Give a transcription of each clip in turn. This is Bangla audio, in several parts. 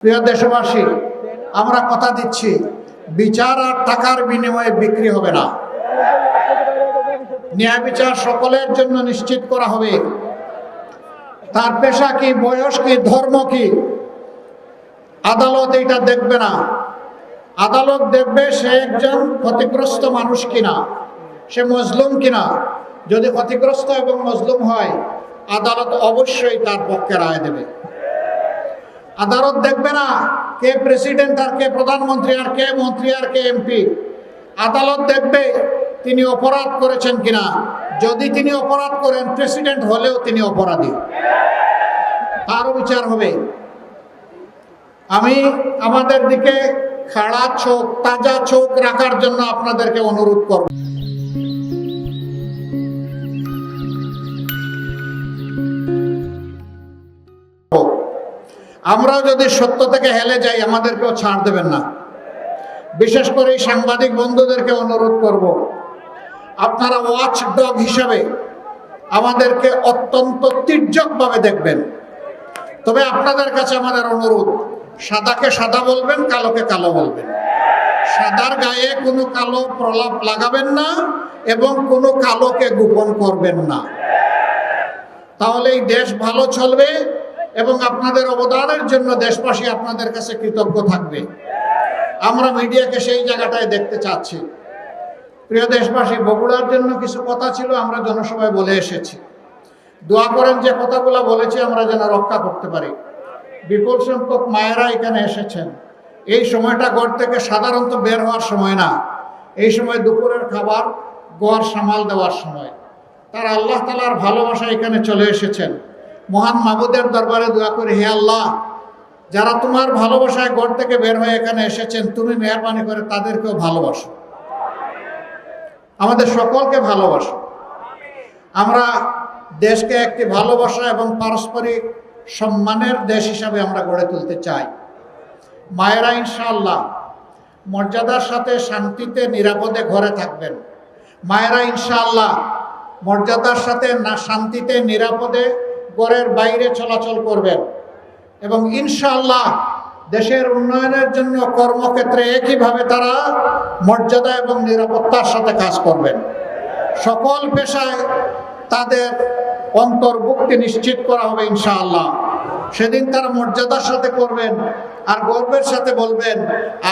প্রিয় দেশবাসী, আমরা কথা দিচ্ছি বিচার আর টাকার বিনিময়ে বিক্রি হবে না। ন্যায় বিচার সকলের জন্য নিশ্চিত করা হবে। তার পেশা কি, বয়স কি, ধর্ম কি, আদালত এটা দেখবে না। আদালত দেখবে সে একজন ক্ষতিগ্রস্ত মানুষ কিনা, সে মজলুম কিনা। যদি ক্ষতিগ্রস্ত এবং মজলুম হয়, আদালত অবশ্যই তার পক্ষে রায় দেবে। আদালত দেখবে না কে প্রেসিডেন্ট আর কে প্রধানমন্ত্রী আর কে মন্ত্রী আর কে এমপি। আদালত দেখবে তিনি অপরাধ করেছেন কিনা। যদি তিনি অপরাধ করেন, প্রেসিডেন্ট হলেও তিনি অপরাধী, তারও বিচার হবে। আমি আমাদের দিকে খাড়া চোখ, তাজা চোখ রাখার জন্য আপনাদেরকে অনুরোধ করব। আমরা যদি সত্য থেকে হেলে যাই, আমাদেরকেও ছাড় দেবেন না। বিশেষ করে সাংবাদিক বন্ধুদেরকে অনুরোধ করব, আপনারা ওয়াচ ডগ হিসাবে আমাদেরকে অত্যন্ত তীর্যকভাবে দেখবেন। তবে আপনাদের কাছে আমাদের অনুরোধ, সাদাকে সাদা বলবেন, কালোকে কালো বলবেন। সাদার গায়ে কোনো কালো প্রলাপ লাগাবেন না এবং কোনো কালোকে গোপন করবেন না। তাহলে এই দেশ ভালো চলবে এবং আপনাদের অবদানের জন্য দেশবাসী আপনাদের কাছে কৃতজ্ঞ থাকবে। আমরা মিডিয়াকে সেই জায়গাটায় দেখতে চাচ্ছি। প্রিয় দেশবাসী, বগুড়ার জন্য কিছু কথা ছিল, আমরা জনসভায় বলে এসেছি। দোয়া করেন যে কথাগুলো বলেছি আমরা যেন রক্ষা করতে পারি। বিপুল সংখ্যক মায়েরা এখানে এসেছেন। এই সময়টা ঘর থেকে সাধারণত বের হওয়ার সময় না, এই সময় দুপুরের খাবার ঘর সামাল দেওয়ার সময়। তারা আল্লাহ তাআলার ভালোবাসা এখানে চলে এসেছেন। মহান মাবুদের দরবারে দোয়া করি, হে আল্লাহ, যারা তোমার ভালোবাসায় ঘর থেকে বের হয়ে এখানে এসেছেন, তুমি মেহেরবানি করে তাদেরকেও ভালোবাসো, আমাদের সকলকে ভালোবাসো। আমরা দেশকে একটি ভালোবাসা এবং পারস্পরিক সম্মানের দেশ হিসাবে আমরা গড়ে তুলতে চাই। মায়েরা ইনশাআল্লাহ মর্যাদার সাথে শান্তিতে নিরাপদে ঘরে থাকবেন। মায়েরা ইনশাআল্লাহ মর্যাদার সাথে শান্তিতে নিরাপদে ঘরের বাইরে চলাচল করবেন এবং ইনশাআল্লাহ দেশের উন্নয়নের জন্য কর্মক্ষেত্রে একইভাবে তারা মর্যাদা এবং নিরাপত্তার সাথে কাজ করবেন। সকল পেশায় তাদের অন্তর্ভুক্তি নিশ্চিত করা হবে ইনশাআল্লাহ। সেদিন তারা মর্যাদার সাথে করবেন আর গর্বের সাথে বলবেন,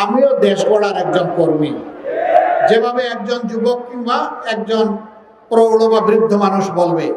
আমিও দেশ গড়ার একজন কর্মী। যেভাবে একজন যুবক কিংবা একজন প্রৌঢ় বা বৃদ্ধ মানুষ বলবে।